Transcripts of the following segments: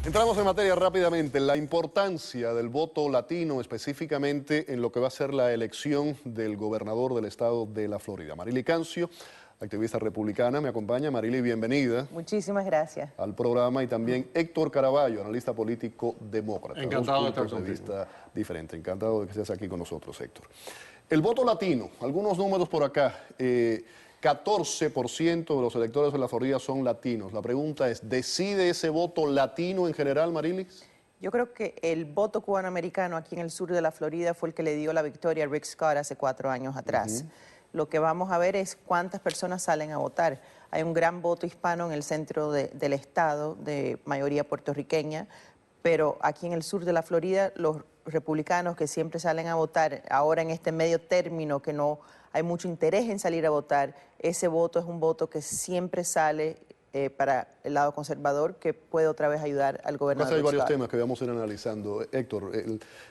Entramos en materia rápidamente. La importancia del voto latino, específicamente en lo que va a ser la elección del gobernador del estado de la Florida. Marily Cancio, activista republicana, me acompaña. Marily, bienvenida. Muchísimas gracias. Al programa. Y también Héctor Caraballo, analista político demócrata. Encantado de estar contigo. contigo. Vista diferente. Encantado de que estés aquí con nosotros, Héctor. El voto latino, algunos números por acá. 14% de los electores de la Florida son latinos. La pregunta es, ¿decide ese voto latino en general, Marily? Yo creo que el voto cubanoamericano aquí en el sur de la Florida fue el que le dio la victoria a Rick Scott hace 4 años atrás. Lo que vamos a ver es cuántas personas salen a votar. Hay un gran voto hispano en el centro del estado, de mayoría puertorriqueña, pero aquí en el sur de la Florida los republicanos que siempre salen a votar, ahora en este medio término que no hay mucho interés en salir a votar, ese voto es un voto que siempre sale para el lado conservador, que puede otra vez ayudar al gobernador. Hay varios Scott. temas que vamos a ir analizando. Héctor,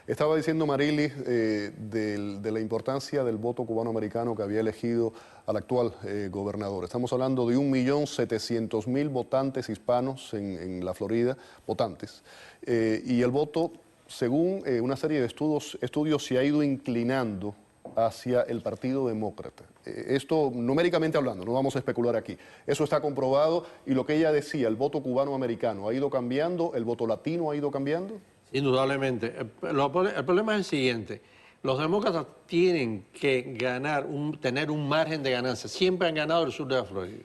estaba diciendo Marily de la importancia del voto cubano-americano que había elegido al actual gobernador. Estamos hablando de 1.700.000 votantes hispanos en la Florida, votantes, y el voto, según una serie de estudios se ha ido inclinando hacia el Partido Demócrata. Esto numéricamente hablando, no vamos a especular aquí. Eso está comprobado y lo que ella decía, el voto cubano-americano ha ido cambiando, el voto latino ha ido cambiando. Indudablemente. El problema es el siguiente. Los demócratas tienen que tener un margen de ganancia. Siempre han ganado el sur de la Florida.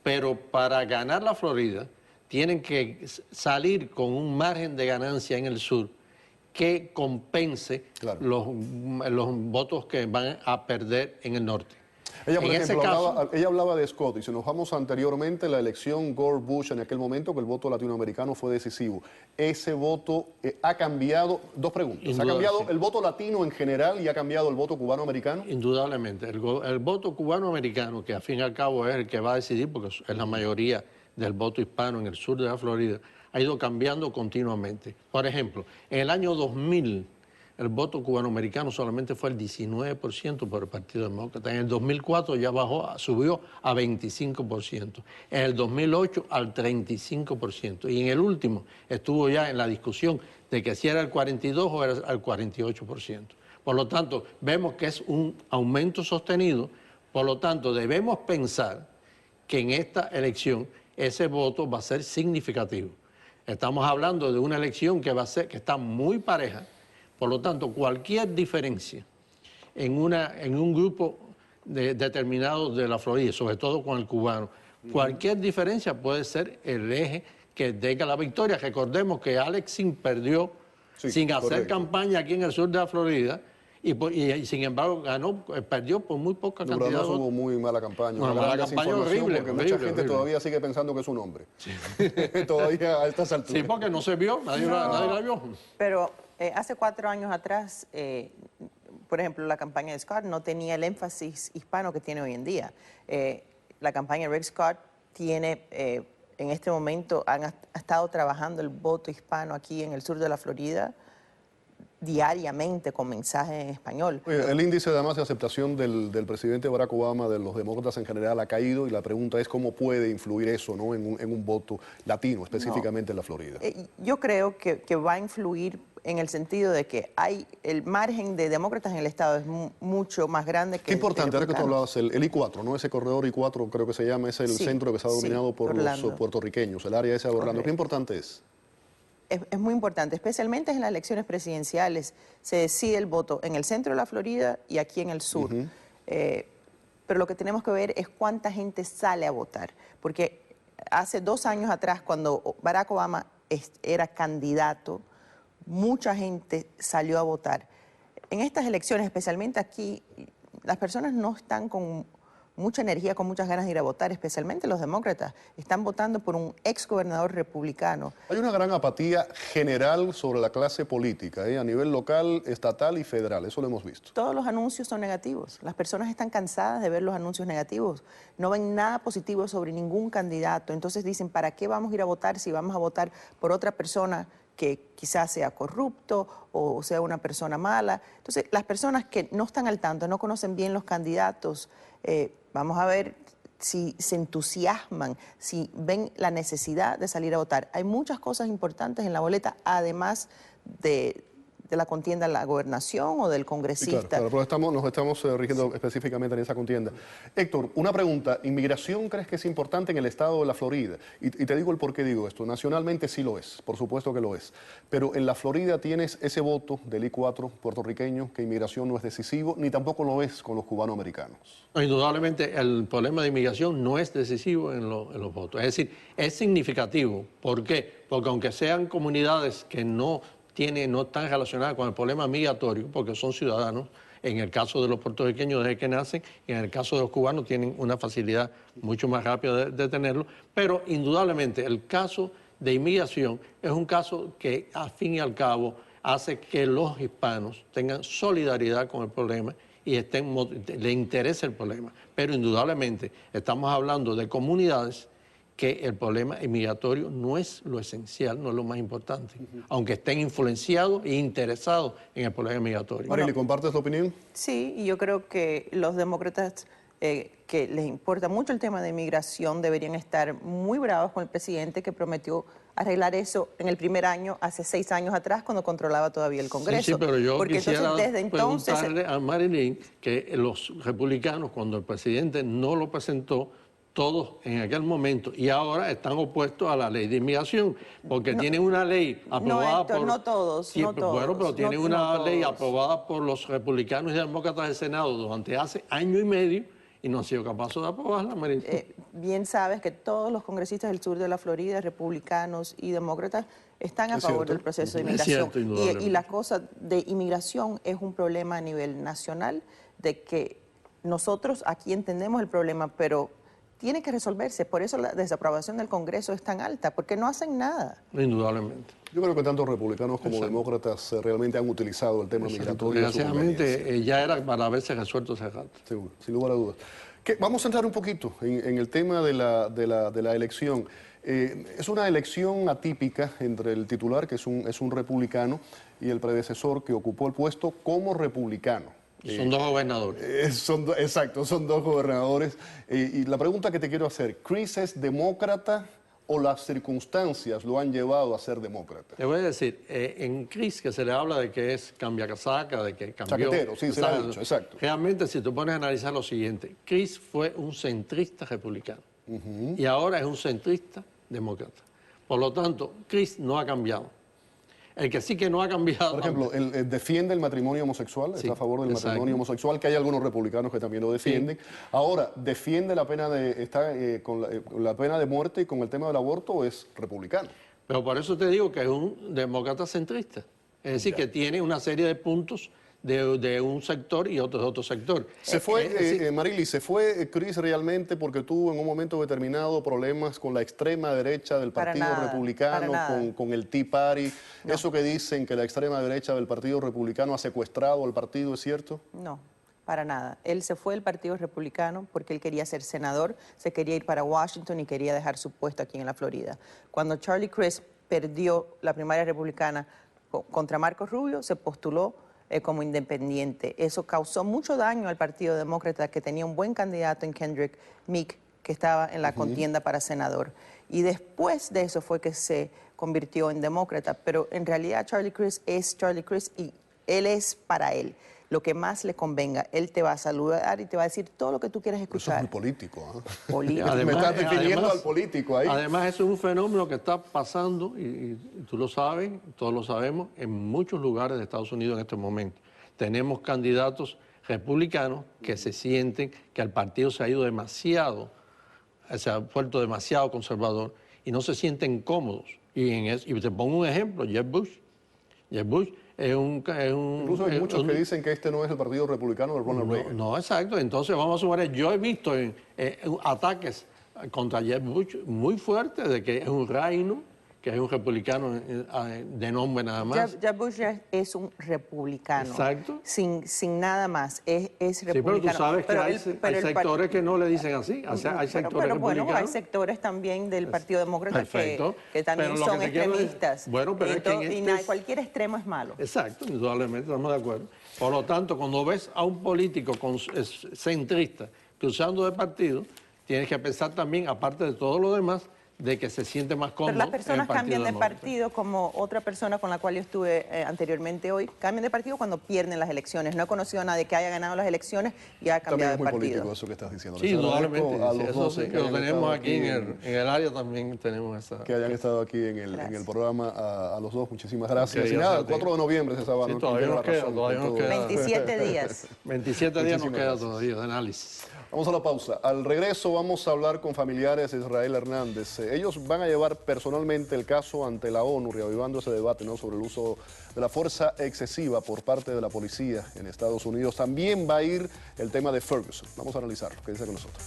Pero para ganar la Florida tienen que salir con un margen de ganancia en el sur que compense los votos que van a perder en el norte. Ella, por ejemplo, ella hablaba de Scott, y si nos vamos anteriormente, la elección Gore-Bush en aquel momento, que el voto latinoamericano fue decisivo. Ese voto ha cambiado, dos preguntas, ¿ha cambiado el voto latino en general y ha cambiado el voto cubano-americano? Indudablemente. El voto cubano-americano, que al fin y al cabo es el que va a decidir, porque es la mayoría del voto hispano en el sur de la Florida, ha ido cambiando continuamente. Por ejemplo, en el año 2000, el voto cubanoamericano solamente fue el 19% por el Partido Demócrata. En el 2004 ya subió a 25%. En el 2008 al 35%. Y en el último estuvo ya en la discusión de que si era el 42 o era el 48%. Por lo tanto, vemos que es un aumento sostenido. Por lo tanto, debemos pensar que en esta elección ese voto va a ser significativo. Estamos hablando de una elección que está muy pareja. Por lo tanto, cualquier diferencia en un grupo determinado de la Florida, sobre todo con el cubano, cualquier diferencia puede ser el eje que tenga la victoria. Recordemos que Alex Sin perdió sin hacer campaña aquí en el sur de la Florida y sin embargo perdió por muy poca cantidad. No hubo muy mala campaña. Una mala campaña horrible. Porque mucha gente todavía sigue pensando que es un hombre. Sí. Todavía a estas alturas. Sí, porque no se vio, nadie la vio. Pero hace 4 años atrás, por ejemplo, la campaña de Scott no tenía el énfasis hispano que tiene hoy en día. La campaña de Rick Scott tiene, en este momento, ha estado trabajando el voto hispano aquí en el sur de la Florida diariamente con mensajes en español. Oye, el índice además de aceptación del presidente Barack Obama, de los demócratas en general, ha caído y la pregunta es cómo puede influir eso, ¿no?, en un voto latino, específicamente en la Florida. Yo creo que va a influir en el sentido de que el margen de demócratas en el estado es mucho más grande que Qué importante, ahora que tú hablabas, el I-4, ¿no? Ese corredor I-4 creo que se llama, es el centro que está dominado por los puertorriqueños, el área esa de Orlando. ¿Qué importante es? Es muy importante, especialmente en las elecciones presidenciales. Se decide el voto en el centro de la Florida y aquí en el sur. Pero lo que tenemos que ver es cuánta gente sale a votar. Porque hace 2 años atrás, cuando Barack Obama era candidato, mucha gente salió a votar. En estas elecciones, especialmente aquí, las personas no están con mucha energía, con muchas ganas de ir a votar, especialmente los demócratas. Están votando por un ex gobernador republicano. Hay una gran apatía general sobre la clase política, a nivel local, estatal y federal, eso lo hemos visto. Todos los anuncios son negativos. Las personas están cansadas de ver los anuncios negativos. No ven nada positivo sobre ningún candidato. Entonces dicen, ¿para qué vamos a ir a votar si vamos a votar por otra persona que quizás sea corrupto o sea una persona mala? Entonces, las personas que no están al tanto, no conocen bien los candidatos, vamos a ver si se entusiasman, si ven la necesidad de salir a votar. Hay muchas cosas importantes en la boleta, además de la contienda a la gobernación o del congresista. Sí, claro, pero nos estamos rigiendo específicamente en esa contienda. Héctor, una pregunta. ¿Inmigración crees que es importante en el estado de la Florida? Y te digo el por qué digo esto. Nacionalmente sí lo es, por supuesto que lo es. Pero en la Florida tienes ese voto del I-4 puertorriqueño, que inmigración no es decisivo, ni tampoco lo es con los cubanoamericanos. Indudablemente el problema de inmigración no es decisivo en los votos. Es decir, es significativo. ¿Por qué? Porque aunque sean comunidades que no están relacionadas con el problema migratorio, porque son ciudadanos, en el caso de los puertorriqueños desde que nacen, y en el caso de los cubanos tienen una facilidad mucho más rápida de tenerlo, pero indudablemente el caso de inmigración es un caso que al fin y al cabo hace que los hispanos tengan solidaridad con el problema y le interese el problema. Pero indudablemente estamos hablando de comunidades que el problema inmigratorio no es lo esencial, no es lo más importante, aunque estén influenciados e interesados en el problema migratorio. Marily, ¿compartes la opinión? Sí, y yo creo que los demócratas que les importa mucho el tema de inmigración deberían estar muy bravos con el presidente que prometió arreglar eso en el primer año, hace 6 años atrás, cuando controlaba todavía el Congreso. Sí, pero yo porque quisiera entonces, desde entonces, preguntarle a Marilyn que los republicanos, cuando el presidente no lo presentó, todos en aquel momento y ahora están opuestos a la ley de inmigración, porque tienen una ley aprobada Héctor, por... no todos. Bueno, pero tienen una ley aprobada por los republicanos y demócratas del Senado durante hace año y medio y no han sido capaces de aprobarla, Marilyn. Bien sabes que todos los congresistas del sur de la Florida, republicanos y demócratas, están a favor del proceso de inmigración. Y la cosa de inmigración es un problema a nivel nacional, de que nosotros aquí entendemos el problema, pero tiene que resolverse. Por eso la desaprobación del Congreso es tan alta, porque no hacen nada. Indudablemente. Yo creo que tanto republicanos como demócratas realmente han utilizado el tema migratorio. Desgraciadamente ya era para haberse resuelto ese rato. Seguro, sin lugar a dudas. Vamos a entrar un poquito en el tema de la elección. Es una elección atípica entre el titular, que es un republicano, y el predecesor que ocupó el puesto como republicano. Son dos gobernadores. Exacto, son dos gobernadores. Y la pregunta que te quiero hacer, ¿Crist es demócrata o las circunstancias lo han llevado a ser demócrata? Te voy a decir, en Crist que se le habla de que es cambiacasaca, de que cambió... Chaquetero, sí, se lo ha dicho, exacto. Realmente, si tú pones a analizar lo siguiente, Crist fue un centrista republicano y ahora es un centrista demócrata. Por lo tanto, Crist no ha cambiado. El que sí que no ha cambiado... Por ejemplo, él defiende el matrimonio homosexual, está a favor del matrimonio homosexual, que hay algunos republicanos que también lo defienden. Sí. Ahora, ¿defiende la pena con la pena de muerte y con el tema del aborto o es republicano? Pero por eso te digo que es un demócrata centrista. Es decir, que tiene una serie de puntos de un sector y otro de otro sector. ¿Se fue, Marily, se fue Crist realmente porque tuvo en un momento determinado problemas con la extrema derecha del Partido Republicano, con el Tea Party? No. ¿Eso que dicen que la extrema derecha del Partido Republicano ha secuestrado al partido es cierto? No, para nada. Él se fue del Partido Republicano porque él quería ser senador, se quería ir para Washington y quería dejar su puesto aquí en la Florida. Cuando Charlie Crist perdió la primaria republicana contra Marco Rubio, se postuló como independiente. Eso causó mucho daño al Partido Demócrata, que tenía un buen candidato en Kendrick Meek, que estaba en la contienda para senador. Y después de eso fue que se convirtió en demócrata. Pero en realidad Charlie Crist es Charlie Crist y él es para él lo que más le convenga. Él te va a saludar y te va a decir todo lo que tú quieras escuchar. Eso es muy político. Político. Además, me estás definiendo al político ahí. Además, eso es un fenómeno que está pasando, y tú lo sabes, todos lo sabemos, en muchos lugares de Estados Unidos en este momento. Tenemos candidatos republicanos que se sienten que el partido se ha ido demasiado, se ha vuelto demasiado conservador y no se sienten cómodos. Y te pongo un ejemplo, Jeb Bush. Jeb Bush incluso hay muchos que dicen que este no es el partido republicano de Ronald Reagan. No, exacto. Entonces vamos a suponer, yo he visto ataques contra Jeb Bush muy fuertes de que es un reino, que es un republicano de nombre nada más. Jeb Bush es un republicano. Exacto. Sin nada más, es republicano. Sí, pero tú sabes que hay sectores que no le dicen así. Hay sectores pero bueno, hay sectores también del Partido Demócrata que también son extremistas. Bueno, pero es que cualquier extremo es malo. Exacto, indudablemente, estamos de acuerdo. Por lo tanto, cuando ves a un político centrista cruzando de partido, tienes que pensar también, aparte de todo lo demás, de que se siente más cómodo. Pero las personas cambian de demócrata. partido, como otra persona con la cual yo estuve anteriormente hoy, cambian de partido cuando pierden las elecciones. No he conocido a nadie que haya ganado las elecciones y haya También cambiado es de muy partido. político eso que estás diciendo. Sí, Les agradezco indudablemente. a Sí, los eso dos sí, que que lo hayan tenemos estado aquí en el área también tenemos esa. que hayan estado aquí en el Gracias. programa, a los dos, muchísimas gracias. Ok, y nada, el gracias a ti. 4 de noviembre se sabe, Sí, ¿no? todavía Tiene nos la queda, razón todavía con nos todo queda. 27 días. 27 días nos Muchísimas queda gracias. todavía de análisis. Vamos a la pausa. Al regreso vamos a hablar con familiares de Israel Hernández. Ellos van a llevar personalmente el caso ante la ONU, reavivando ese debate, ¿no?, sobre el uso de la fuerza excesiva por parte de la policía en Estados Unidos. También va a ir el tema de Ferguson. Vamos a analizarlo. Quédense con nosotros.